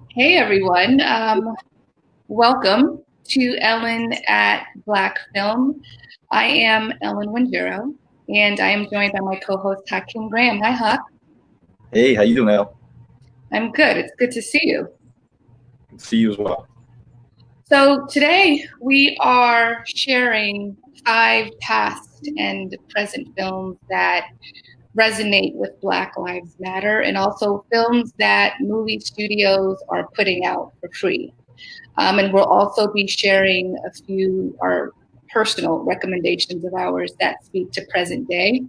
Hey everyone, welcome to Ellen at Blackfilm. I am Ellen Windero, and I am joined by my co-host Hakim Graham. Hi, Huck. Hey, how you doing, Al? I'm good. It's good to see you. Good to see you as well. So today we are sharing 5 past and present films that resonate with Black Lives Matter, and also films that movie studios are putting out for free. And we'll also be sharing a few our personal recommendations of ours that speak to present day.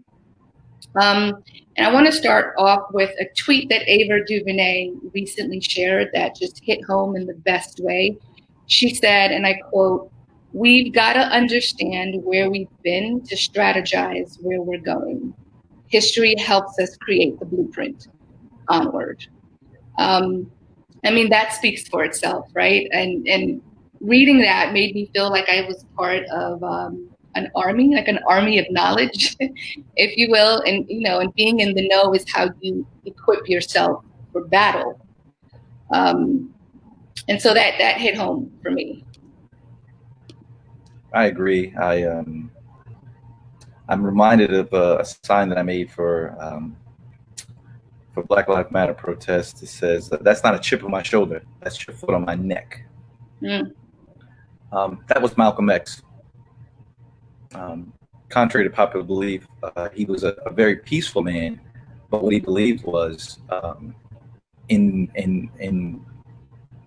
And I want to start off with a tweet that Ava DuVernay recently shared that just hit home in the best way. She said, and I quote, "We've got to understand where we've been to strategize where we're going. History helps us create the blueprint onward." Um, I mean, that speaks for itself, right? And reading that made me feel like I was part of an army, like an army of knowledge, if you will. And and being in the know is how you equip yourself for battle. Um, and so that hit home for me. I agree. I'm reminded of a sign that I made for Black Lives Matter protests. It says that's not a chip on my shoulder. That's your foot on my neck. Mm, That was Malcolm X. Um, Contrary to popular belief, he was a very peaceful man, but what he believed was in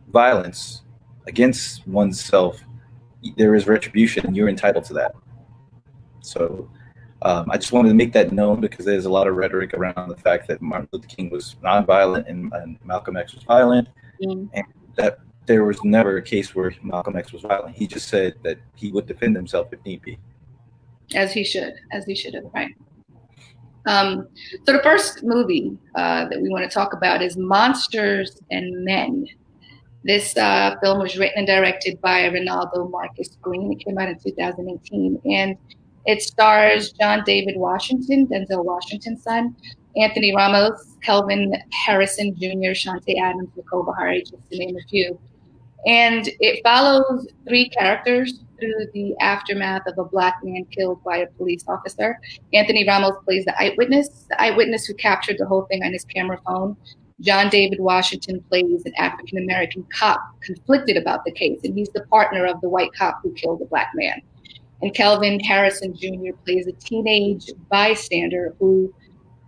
violence against oneself, there is retribution, and you're entitled to that. So I just wanted to make that known because there's a lot of rhetoric around the fact that Martin Luther King was nonviolent and Malcolm X was violent, mm. and that there was never a case where Malcolm X was violent. He just said that he would defend himself if need be. As he should have, right? Um, so the first movie that we want to talk about is Monsters and Men. This film was written and directed by Ronaldo Marcus Green. It came out in 2018, and it stars John David Washington, Denzel Washington's son, Anthony Ramos, Kelvin Harrison Jr., Shantae Adams, Nicole Bahari, just to name a few. And it follows 3 characters through the aftermath of a Black man killed by a police officer. Anthony Ramos plays the eyewitness who captured the whole thing on his camera phone. John David Washington plays an African American cop conflicted about the case, and he's the partner of the white cop who killed the Black man. And Kelvin Harrison Jr. plays a teenage bystander who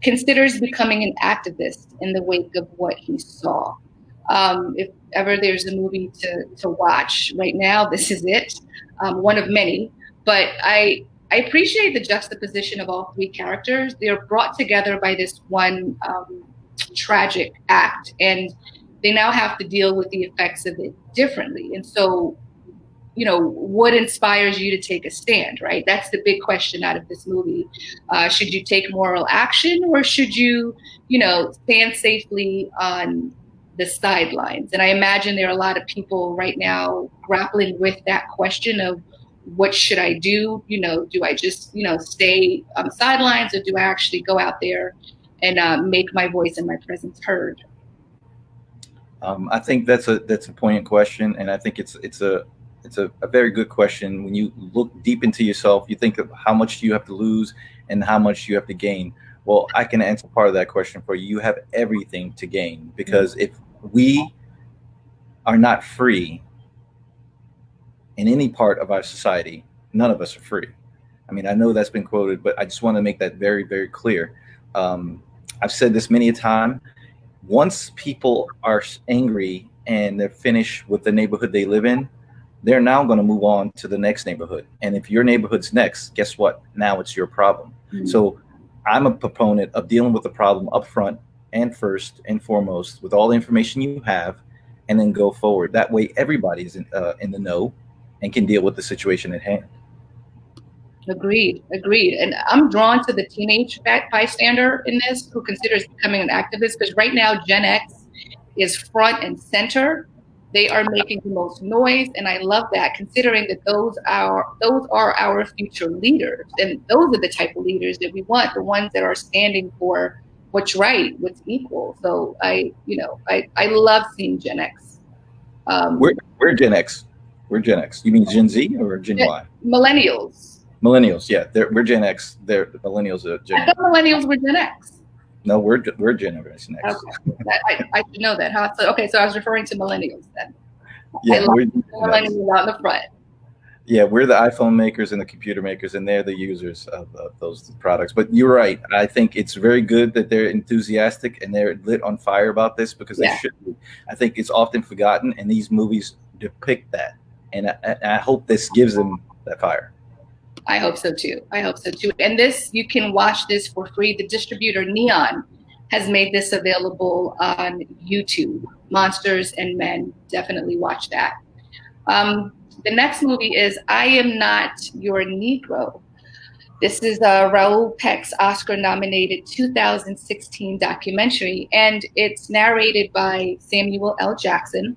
considers becoming an activist in the wake of what he saw. If ever there's a movie to watch right now, this is it. One of many. But I appreciate the juxtaposition of all 3 characters. They're brought together by this one tragic act, and they now have to deal with the effects of it differently. And so, what inspires you to take a stand, right? That's the big question out of this movie. Should you take moral action, or should you, stand safely on the sidelines? And I imagine there are a lot of people right now grappling with that question of what should I do? Do I just, stay on the sidelines, or do I actually go out there and make my voice and my presence heard? I think that's a poignant question, and I think it's a very good question. When you look deep into yourself, you think of how much you have to lose and how much you have to gain. Well, I can answer part of that question for you. You have everything to gain because if we are not free in any part of our society, none of us are free. I mean, I know that's been quoted, but I just want to make that very, very clear. I've said this many a time. Once people are angry and they're finished with the neighborhood they live in, they're now going to move on to the next neighborhood. And if your neighborhood's next, guess what? Now it's your problem. Mm-hmm. So I'm a proponent of dealing with the problem up front and first and foremost with all the information you have, and then go forward. That way, everybody is in the know and can deal with the situation at hand. Agreed, agreed. And I'm drawn to the teenage bystander in this who considers becoming an activist, because right now Gen X is front and center. They are making the most noise, and I love that, considering that those are our future leaders, and those are the type of leaders that we want, the ones that are standing for what's right, what's equal. So I love seeing Gen X. We're Um, we're Gen X. We're Gen X. You mean Gen Z or Gen Y? Millennials. Millennials. Yeah, we're Gen X. The millennials are I Gen Y. thought millennials were Gen X. No, we're Generation X. Okay, I should know that, huh? So, okay, so I was referring to millennials then. I Yeah, love we're the Gen X. millennials out in the front. Yeah, we're the iPhone makers and the computer makers, and they're the users of those products. But you're right. I think it's very good that they're enthusiastic and they're lit on fire about this because they Yeah, should be. I think it's often forgotten, and these movies depict that. And I hope this gives them that fire. I hope so too. I hope so too. And this, you can watch this for free. The distributor Neon has made this available on YouTube. Monsters and Men. Definitely watch that. Um, the next movie is I Am Not Your Negro. This is Raoul Peck's Oscar nominated 2016 documentary, and it's narrated by Samuel L. Jackson,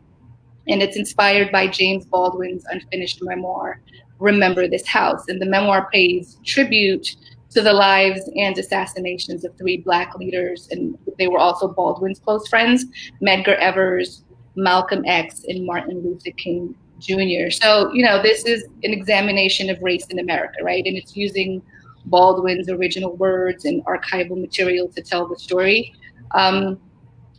and it's inspired by James Baldwin's unfinished memoir, Remember This House. And the memoir pays tribute to the lives and assassinations of three Black leaders, and they were also Baldwin's close friends, Medgar Evers, Malcolm X, and Martin Luther King Jr. So, this is an examination of race in America, right? And it's using Baldwin's original words and archival material to tell the story. Um,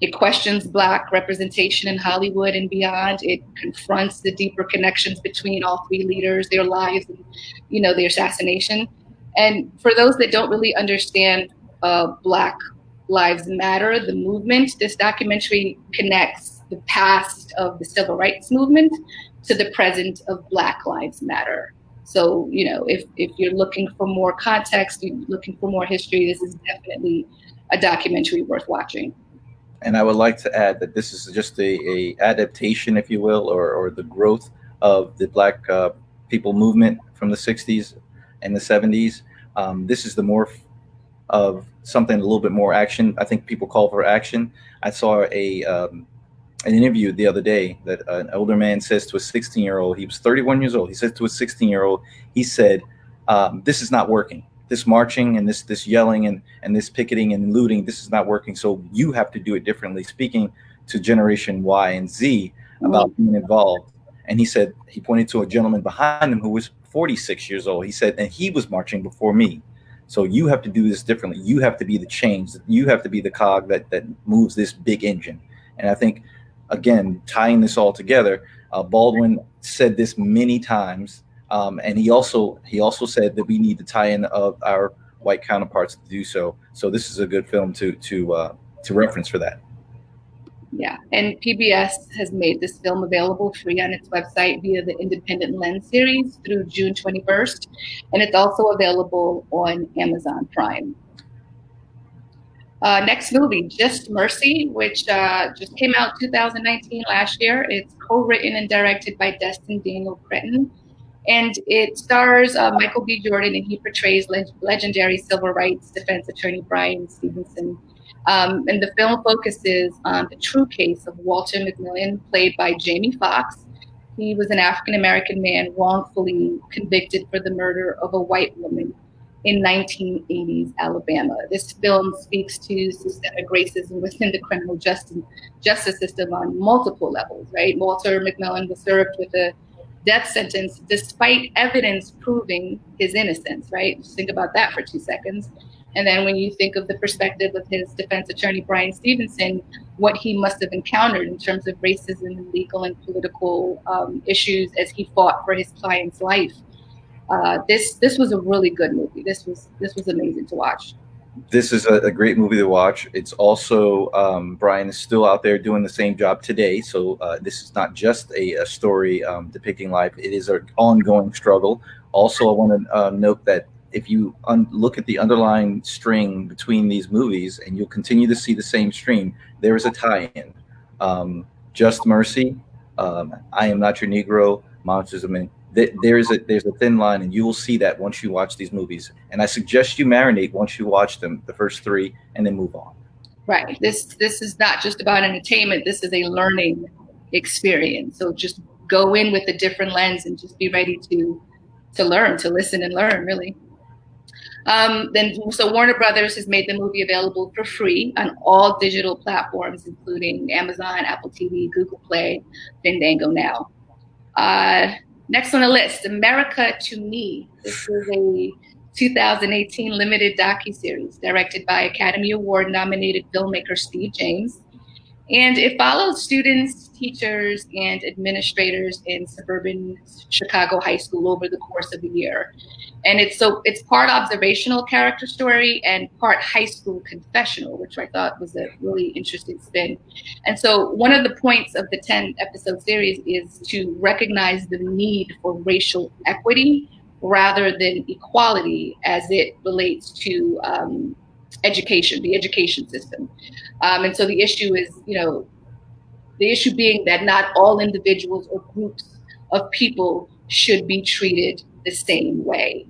it questions Black representation in Hollywood and beyond. It confronts the deeper connections between all three leaders, their lives, and their assassination. And for those that don't really understand Black Lives Matter, the movement, this documentary connects the past of the civil rights movement to the present of Black Lives Matter. So, if you're looking for more context, you're looking for more history, this is definitely a documentary worth watching. And I would like to add that this is just a adaptation, if you will, or the growth of the Black people movement from the '60s and the '70s. This is the morph of something a little bit more action. I think people call for action. I saw an interview the other day that an older man says to a 16-year-old. He was 31 years old. He says to a 16-year-old, he said, "This is not working. This marching and this yelling and this picketing and looting, this is not working. So you have to do it differently." Speaking to Generation Y and Z about being involved, and he said he pointed to a gentleman behind him who was 46 years old. He said, and he was marching before me. So you have to do this differently. You have to be the change. You have to be the cog that moves this big engine. And I think, again, tying this all together, Baldwin said this many times, and he also said that we need to tie in of our white counterparts to do so. So this is a good film to reference for that. Yeah, and PBS has made this film available free on its website via the Independent Lens series through June 21st, and it's also available on Amazon Prime. Next movie, Just Mercy, which just came out 2019 last year. It's co-written and directed by Destin Daniel Cretton, and it stars Michael B. Jordan, and he portrays legendary civil rights defense attorney Bryan Stevenson. And the film focuses on the true case of Walter McMillian, played by Jamie Foxx. He was an African American man wrongfully convicted for the murder of a white woman in 1980s Alabama. This film speaks to systemic racism within the criminal justice system on multiple levels, right? Walter McMillian was served with a death sentence despite evidence proving his innocence, right? Just think about that for 2 seconds. And then when you think of the perspective of his defense attorney, Bryan Stevenson, what he must have encountered in terms of racism and legal and political issues as he fought for his client's life. This was a really good movie. This was amazing to watch. This is a great movie to watch. It's also Bryan is still out there doing the same job today. So this is not just a story depicting life. It is an ongoing struggle. Also, I want to note that if you look at the underlying string between these movies, and you'll continue to see the same stream, there is a tie-in. Just Mercy, I Am Not Your Negro, Monsters of Men. There's a thin line, and you will see that once you watch these movies. And I suggest you marinate once you watch them, the first three, and then move on. Right. This is not just about entertainment. This is a learning experience. So just go in with a different lens and just be ready to learn, to listen and learn, really. So Warner Brothers has made the movie available for free on all digital platforms, including Amazon, Apple TV, Google Play, Fandango now. Uh, Next on the list, America to Me. This is a 2018 limited docuseries directed by Academy Award nominated filmmaker Steve James. And it follows students, teachers, and administrators in suburban Chicago high school over the course of a year. And it's part observational character story and part high school confessional, which I thought was a really interesting spin. And so one of the points of the 10 episode series is to recognize the need for racial equity rather than equality as it relates to education, the education system. And so the issue is, the issue being that not all individuals or groups of people should be treated the same way.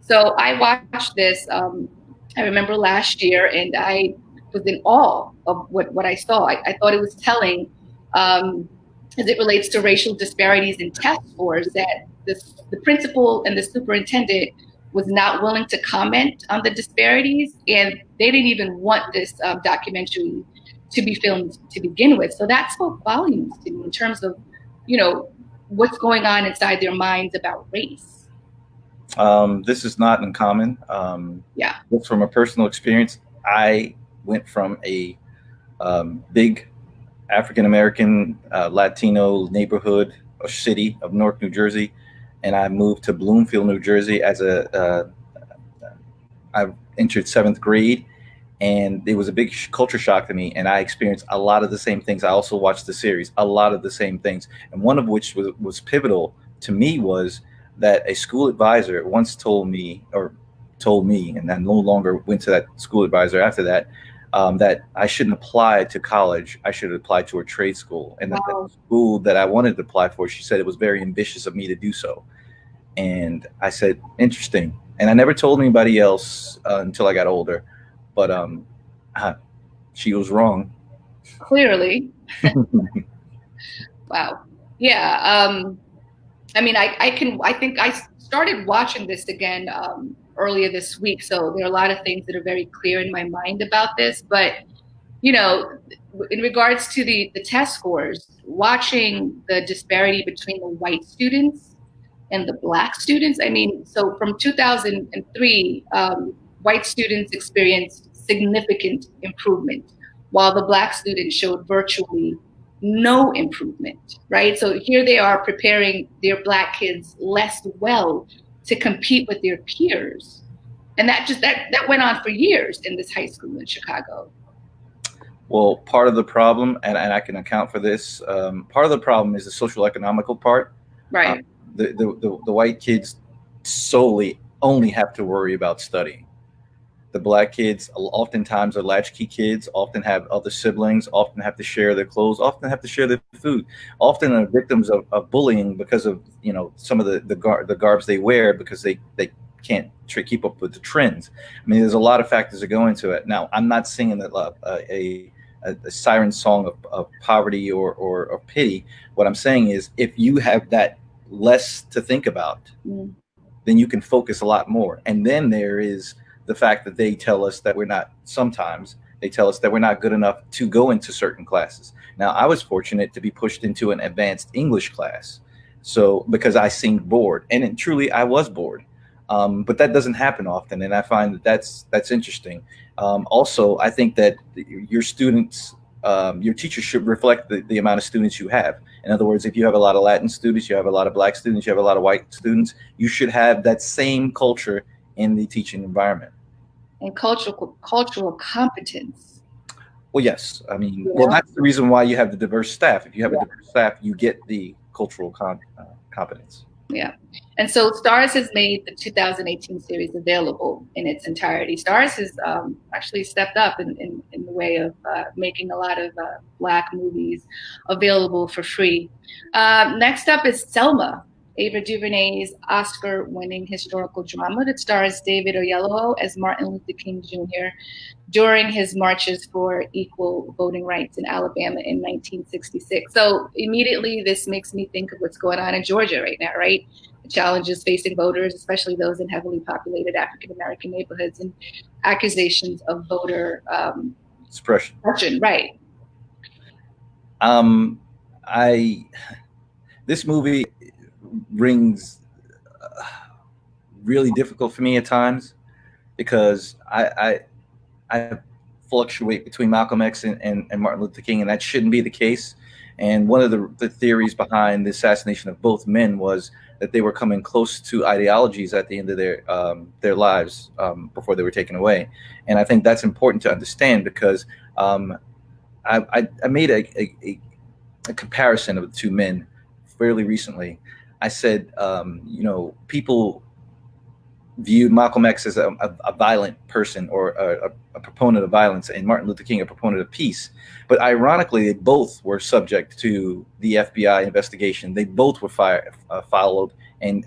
So I watched this, I remember last year, and I was in awe of what I saw. I thought it was telling as it relates to racial disparities in test scores that the principal and the superintendent was not willing to comment on the disparities, and they didn't even want this documentary to be filmed to begin with. So that spoke volumes to me in terms of, what's going on inside their minds about race. This is not uncommon. Yeah. Just from a personal experience, I went from a big African American Latino neighborhood or city of Newark, New Jersey, and I moved to Bloomfield, New Jersey I entered seventh grade, and it was a big culture shock to me. And I experienced a lot of the same things. I also watched the series, a lot of the same things, and one of which was pivotal to me was that a school advisor once told me, and I no longer went to that school advisor after that, that I shouldn't apply to college. I should apply to a trade school. And wow. The school that I wanted to apply for, she said it was very ambitious of me to do so. And I said, interesting. And I never told anybody else until I got older. But she was wrong. Clearly. Wow. Yeah. I mean, I think I started watching this again earlier this week. So there are a lot of things that are very clear in my mind about this. But, in regards to the test scores, watching the disparity between the white students and the Black students. I mean, so from 2003, white students experienced significant improvement, while the Black students showed virtually no improvement, right? So here they are preparing their Black kids less well to compete with their peers. And that went on for years in this high school in Chicago. Well, part of the problem, and I can account for this, part of the problem is the social economical part. Right. The white kids solely only have to worry about studying. The Black kids oftentimes are latchkey kids, often have other siblings, often have to share their clothes, often have to share their food, often are victims of bullying because of some of the garbs they wear, because they can't keep up with the trends. I mean, there's a lot of factors that go into it. Now, I'm not singing a siren song of poverty or pity. What I'm saying is, if you have that less to think about, then you can focus a lot more. And then there is the fact that they tell us that sometimes they tell us that we're not good enough to go into certain classes. Now, I was fortunate to be pushed into an advanced English class, so because I seemed bored, and truly I was bored. But that doesn't happen often, and I find that's interesting. Also, I think that your students, your teachers should reflect the amount of students you have. In other words, if you have a lot of Latin students, you have a lot of Black students, you have a lot of white students, you should have that same culture in the teaching environment. And cultural competence. Well, yes. I mean, well, that's the reason why you have the diverse staff. If you have a diverse staff, you get the cultural competence. Yeah. And so Starz has made the 2018 series available in its entirety. Starz has actually stepped up in the way of making a lot of Black movies available for free. Next up is Selma, Ava DuVernay's Oscar-winning historical drama that stars David Oyelowo as Martin Luther King Jr. during his marches for equal voting rights in Alabama in 1966. So immediately this makes me think of what's going on in Georgia right now, right? challenges facing voters, especially those in heavily populated African American neighborhoods, and accusations of voter Suppression. right. I This movie rings really difficult for me at times because I fluctuate between Malcolm X and Martin Luther King, and that shouldn't be the case. And one of the theories behind the assassination of both men was that they were coming close to ideologies at the end of their lives before they were taken away. And I think that's important to understand because I made a comparison of the two men fairly recently. I said, people viewed Malcolm X as a violent person or a proponent of violence, and Martin Luther King a proponent of peace. But ironically, they both were subject to the FBI investigation. They both were followed and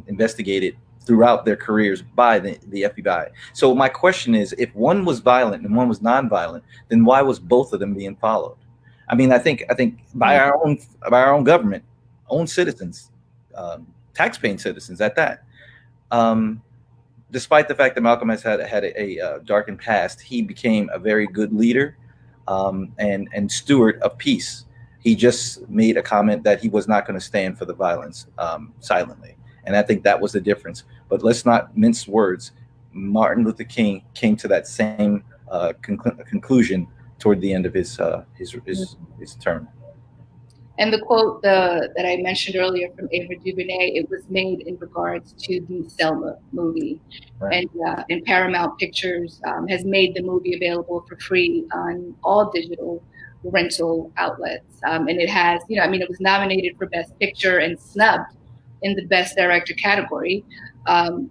investigated throughout their careers by the FBI. So my question is, if one was violent and one was nonviolent, then why was both of them being followed? I mean, I think by our own government, own citizens, taxpaying citizens at that. Despite the fact that Malcolm has had a darkened past, he became a very good leader and steward of peace. He just made a comment that he was not going to stand for the violence silently, and I think that was the difference. But let's not mince words. Martin Luther King came to that same conclusion toward the end of his term. And the quote that I mentioned earlier from Ava DuVernay, it was made in regards to the Selma movie. Right. And Paramount Pictures has made the movie available for free on all digital rental outlets. And it has, it was nominated for Best Picture and snubbed in the Best Director category.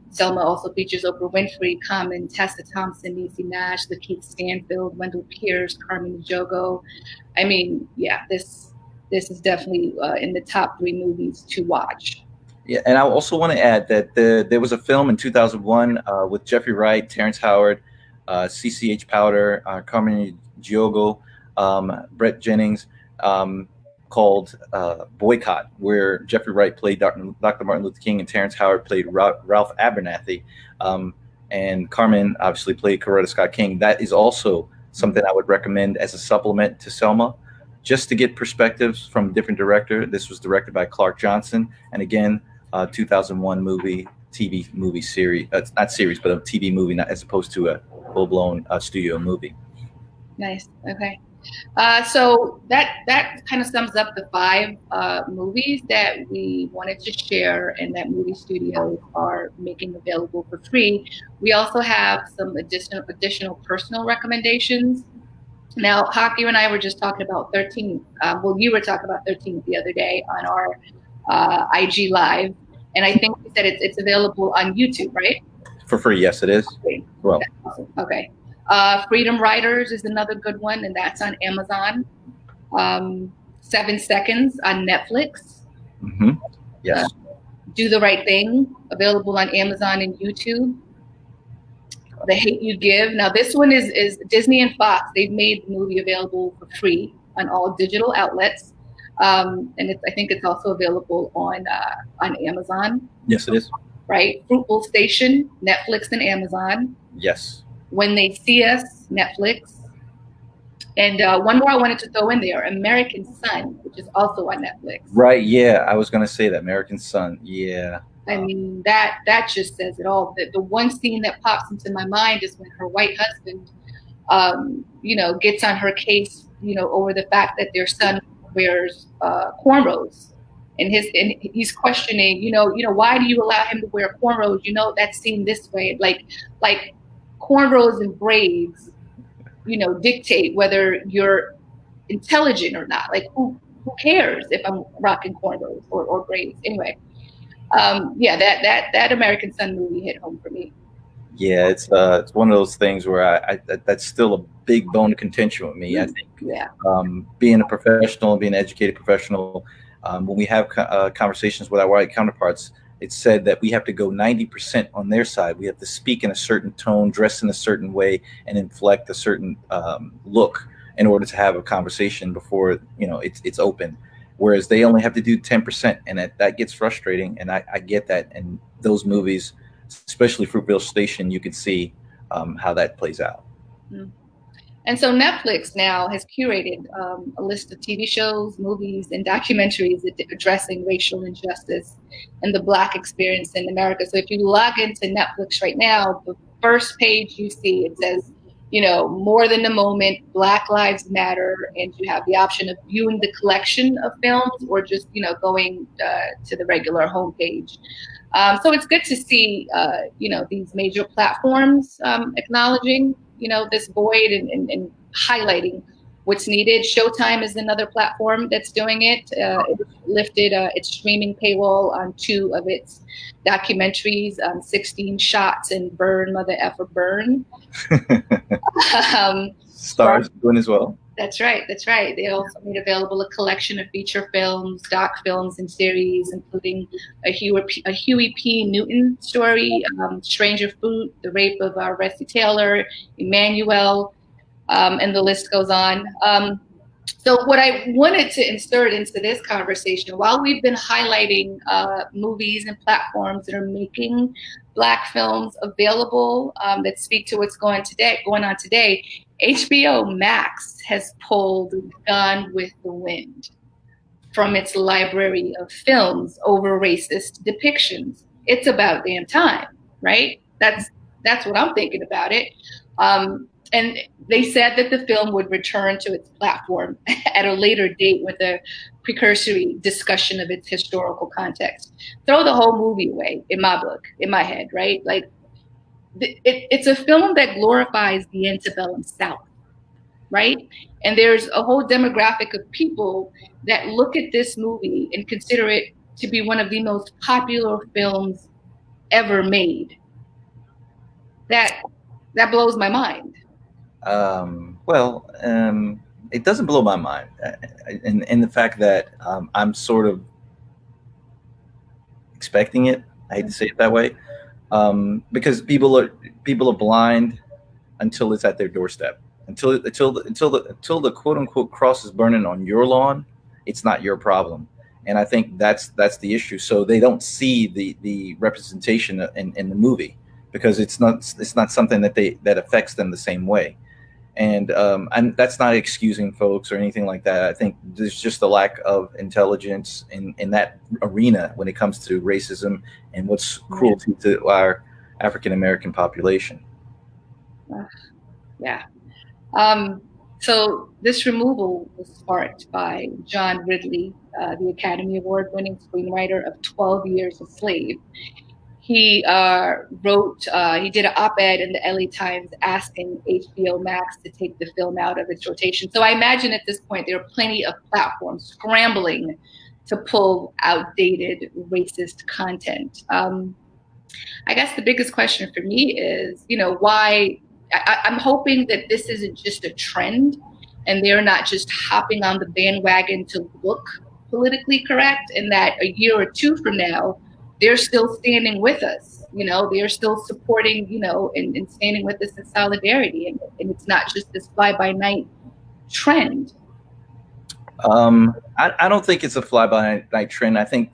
Selma also features Oprah Winfrey, Common, Tessa Thompson, Niecy Nash, Lakeith Stanfield, Wendell Pierce, Carmen Ejogo. I mean, yeah, this is definitely in the top 3 movies to watch. Yeah, and I also want to add that there was a film in 2001 with Jeffrey Wright, Terrence Howard, CCH Powder, Carmen Ejogo, Brett Jennings, called Boycott, where Jeffrey Wright played Dr. Martin Luther King and Terrence Howard played Ralph Abernathy, and Carmen obviously played Coretta Scott King. That is also something I would recommend as a supplement to Selma, just to get perspectives from a different director. This was directed by Clark Johnson, and again, 2001 TV movie series, not series, but a TV movie, not as opposed to a full-blown studio movie. Nice. Okay. So that kind of sums up the 5 movies that we wanted to share and that movie studios are making available for free. We also have some additional personal recommendations. Now, Hawk, you and I were just talking about 13th. You were talking about 13th the other day on our IG Live, and I think you said it's available on YouTube, right? For free, yes, it is. Okay. Well, awesome. Okay. Freedom Riders is another good one, and that's on Amazon. 7 Seconds on Netflix. Mm-hmm. Yes. Do the Right Thing, available on Amazon and YouTube. The Hate You Give. Now, this one is Disney and Fox. They've made the movie available for free on all digital outlets, and I think it's also available on Amazon. Yes, it is. Right. Fruitful Station, Netflix and Amazon. Yes. When They See Us, Netflix. And one more I wanted to throw in there, American Son, which is also on Netflix. Right. Yeah, I was going to say that, American Son. Yeah. I mean, that just says it all. The one scene that pops into my mind is when her white husband, gets on her case, over the fact that their son wears cornrows, and he's questioning, why do you allow him to wear cornrows? That's seen this way, like cornrows and braids, dictate whether you're intelligent or not. Like who cares if I'm rocking cornrows or braids? Anyway. That American Son movie hit home for me. Yeah, it's one of those things where I that's still a big bone of contention with me. I think being a professional, being an educated professional, when we have conversations with our white counterparts, it's said that we have to go 90% on their side. We have to speak in a certain tone, dress in a certain way, and inflect a certain look in order to have a conversation before it's open. whereas they only have to do 10%, and that gets frustrating. And I get that. And those movies, especially Fruitvale Station, you can see how that plays out. Mm. And so Netflix now has curated a list of TV shows, movies, and documentaries addressing racial injustice and the Black experience in America. So if you log into Netflix right now, the first page you see, it says, more than a moment, Black Lives Matter, and you have the option of viewing the collection of films or just, going to the regular homepage. So it's good to see, these major platforms acknowledging, this void and highlighting what's needed. Showtime is another platform that's doing it. It lifted its streaming paywall on two of its documentaries, 16 Shots and Burn, Mother Effer Burn. Stars doing as well. That's right. That's right. They also made available a collection of feature films, doc films, and series, including a Huey P. Newton story, Stranger Fruit, The Rape of Rusty Taylor, Emmanuel, and the list goes on. So what I wanted to insert into this conversation, while we've been highlighting movies and platforms that are making Black films available that speak to what's going on today, HBO Max has pulled Gone with the Wind from its library of films over racist depictions. It's about damn time, right? That's what I'm thinking about it. And they said that the film would return to its platform at a later date with a precursory discussion of its historical context. Throw the whole movie away, in my book, in my head, right? Like, it's a film that glorifies the antebellum South, right? And there's a whole demographic of people that look at this movie and consider it to be one of the most popular films ever made. That blows my mind. It doesn't blow my mind, in the fact that I'm sort of expecting it. I hate to say it that way, because people are blind until it's at their doorstep. Until the quote unquote cross is burning on your lawn, it's not your problem. And I think that's the issue. So they don't see the representation in the movie, because it's not something that affects them the same way. And that's not excusing folks or anything like that. I think there's just a lack of intelligence in that arena when it comes to racism and what's cruelty to our African American population. Yeah. So this removal was sparked by John Ridley, the Academy Award-winning screenwriter of 12 Years a Slave. He he did an op-ed in the LA Times asking HBO Max to take the film out of its rotation. So I imagine at this point there are plenty of platforms scrambling to pull outdated racist content. I guess the biggest question for me is, why? I'm hoping that this isn't just a trend and they're not just hopping on the bandwagon to look politically correct, and that a year or two from now, they're still standing with us. They're still supporting, and standing with us in solidarity. And it's not just this fly-by-night trend. I don't think it's a fly-by-night trend. I think,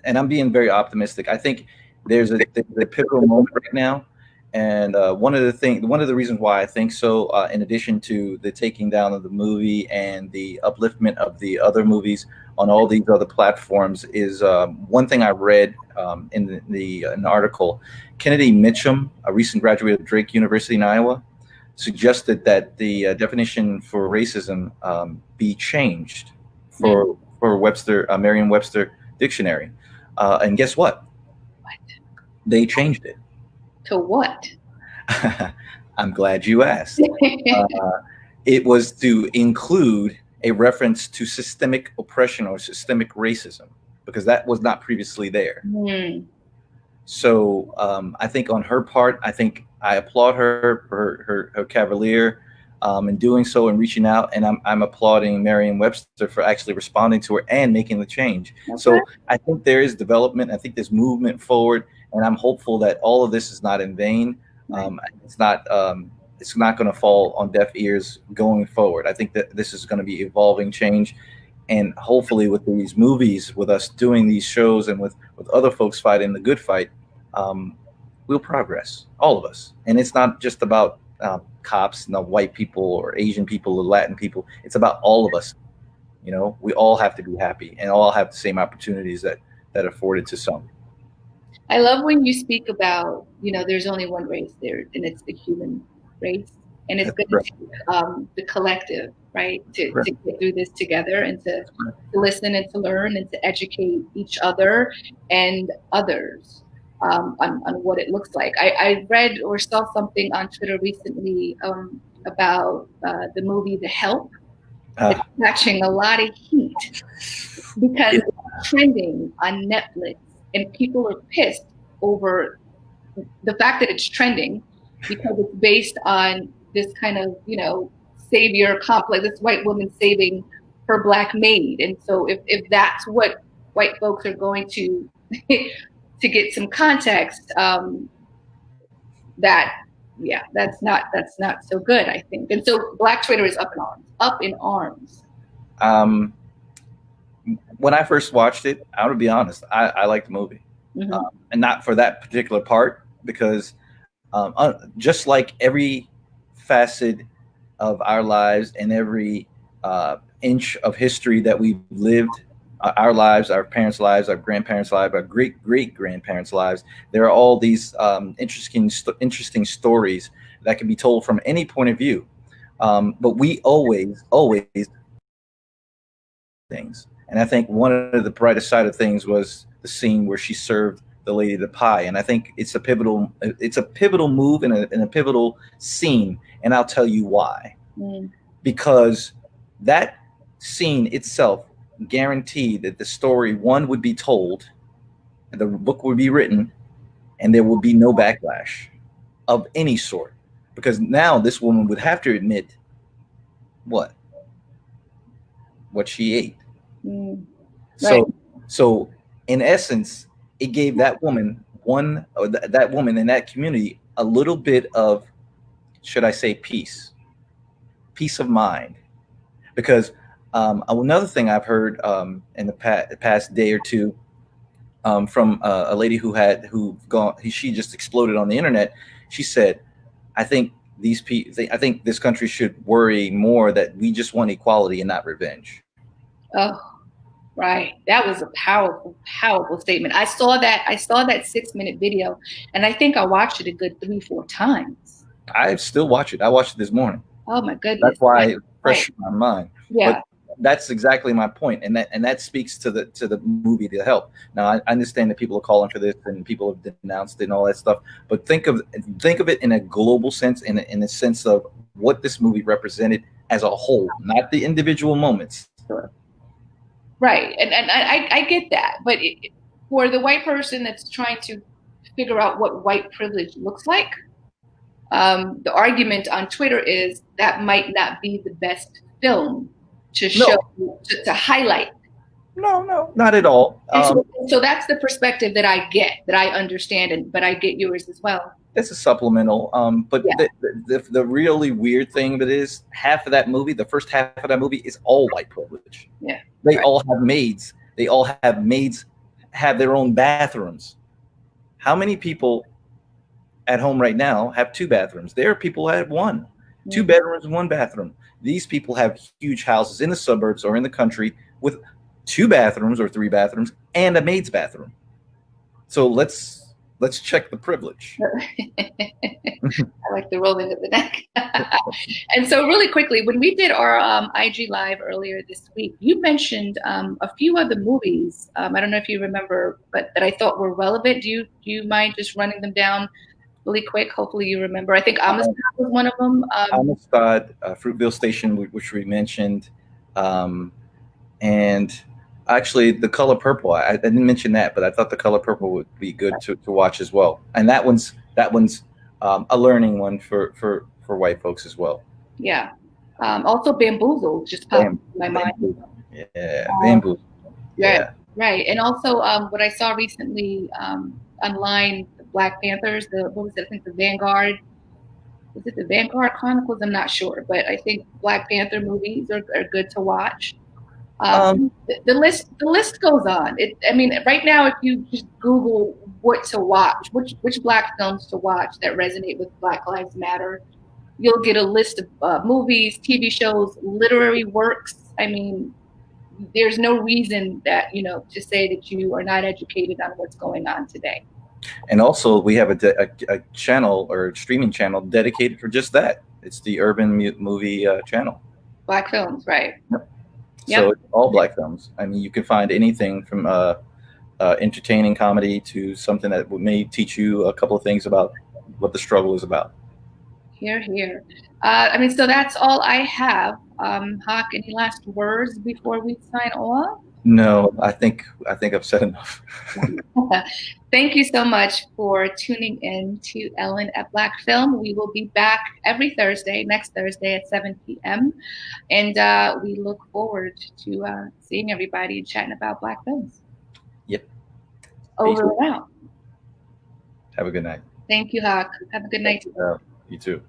and I'm being very optimistic. I think there's a pivotal moment right now. And one of the reasons why I think so, in addition to the taking down of the movie and the upliftment of the other movies on all these other platforms, is one thing I read in an article. Kennedy Mitchum, a recent graduate of Drake University in Iowa, suggested that the definition for racism be changed for Webster, Merriam-Webster dictionary. And guess what? They changed it. To what? I'm glad you asked. It was to include a reference to systemic oppression or systemic racism, because that was not previously there. So I think on her part, I applaud her for her cavalier in doing so and reaching out, and I'm applauding Merriam-Webster for actually responding to her and making the change. Okay. So I think there is development. I think there's movement forward, and I'm hopeful that all of this is not in vain. It's not going to fall on deaf ears going forward. I think that this is going to be evolving change. And hopefully with these movies, with us doing these shows, and with other folks fighting the good fight, um, we'll progress, all of us. And it's not just about cops, no, white people or Asian people or Latin people. It's about all of us. You know, we all have to be happy and all have the same opportunities that are afforded to some. I love when you speak about, there's only one race there, and it's the human race. And it's That's going to correct. take the collective, right, to Correct. get through this together, and to That's correct. listen and to learn and to educate each other and others on what it looks like. I read or saw something on Twitter recently about the movie The Help. It's Ah, catching a lot of heat because it, it's trending on Netflix, and people are pissed over the fact that it's trending because it's based on this kind of, savior complex, this white woman saving her black maid. And so if that's what white folks are going to to get some context, that yeah, that's not so good, I think. And so Black Twitter is up in arms, up in arms. um, when I first watched it, I'm gonna be honest, I liked the movie, Mm-hmm. and not for that particular part, because just like every facet of our lives and every inch of history that we've lived, our lives, our parents' lives, our grandparents' lives, our great great grandparents' lives, there are all these interesting stories that can be told from any point of view. But we always things. And I think one of the brightest side of things was the scene where she served the lady the pie. And I think it's a pivotal move and a pivotal scene. And I'll tell you why. Mm. Because that scene itself guaranteed that the story, one, would be told, the book would be written, and there would be no backlash of any sort. Because now this woman would have to admit what? What she ate. Mm. Right. So, so in essence, it gave that woman that woman in that community a little bit of, should I say, peace of mind. Because another thing I've heard in the past day or two, from a lady she just exploded on the internet. She said, "I think I think this country should worry more that we just want equality and not revenge." Oh, right. That was a powerful, powerful statement. I saw that 6-minute video, and I think I watched it a good 3, 4 times. I still watch it. I watched it this morning. Oh my That's goodness. why Right. it's Right. fresh in my mind. But Yeah. that's exactly my point, and that speaks to the movie to help. Now I understand that people are calling for this and people have denounced it and all that stuff. But think of it in a global sense, in a sense of what this movie represented as a whole, not the individual moments. Sure. Right. And I get that. But for the white person that's trying to figure out what white privilege looks like, the argument on Twitter is that might not be the best film to show, No, to highlight. no, not at all. And so that's the perspective that I get, that I understand, but I get yours as well. It's a supplemental. But Yeah. the really weird thing of it is, half of that movie, the first half of that movie, is all white privilege. Yeah. They Right. all have maids. They all have maids, have their own bathrooms. How many people at home right now have two bathrooms? There are people that have one, two Mm. bedrooms, one bathroom. These people have huge houses in the suburbs or in the country with two bathrooms or three bathrooms and a maid's bathroom. So let's check the privilege. I like the rolling of the neck. And so, really quickly, when we did our IG live earlier this week, you mentioned a few other movies. I don't know if you remember, but that I thought were relevant. Do you mind just running them down really quick? Hopefully, you remember. I think Amistad was one of them. Amistad, Fruitville Station, which we mentioned, and actually the Color Purple. I didn't mention that, but I thought the Color Purple would be good to watch as well. And that one's a learning one for white folks as well. Yeah. Also, Bamboozled just popped Bam, in my mind. bamboo, yeah, Um, bamboo, right, yeah. right. And also, what I saw recently online, the Black Panthers, what was it? I think the Vanguard. Was it the Vanguard Chronicles? I'm not sure, but I think Black Panther movies are good to watch. Um, The list goes on. I mean, right now, if you just Google what to watch, which Black films to watch that resonate with Black Lives Matter, you'll get a list of movies, TV shows, literary works. I mean, there's no reason that to say that you are not educated on what's going on today. and also we have a channel or streaming channel dedicated for just that. It's the Urban Movie channel. Black films, right? Yep. So Yep. it's all black films. I mean, you can find anything from entertaining comedy to something that may teach you a couple of things about what the struggle is about. Here, here. I mean, so that's all I have. Hawk, any last words before we sign off? No, I think I've said enough. Thank you so much for tuning in to Ellen at Black Film. We will be back every Thursday, next Thursday at 7 p.m. And we look forward to seeing everybody and chatting about Black films. Yep. Peace. Over and out. Have a good night. Thank you, Hawk. Have a good night. You too.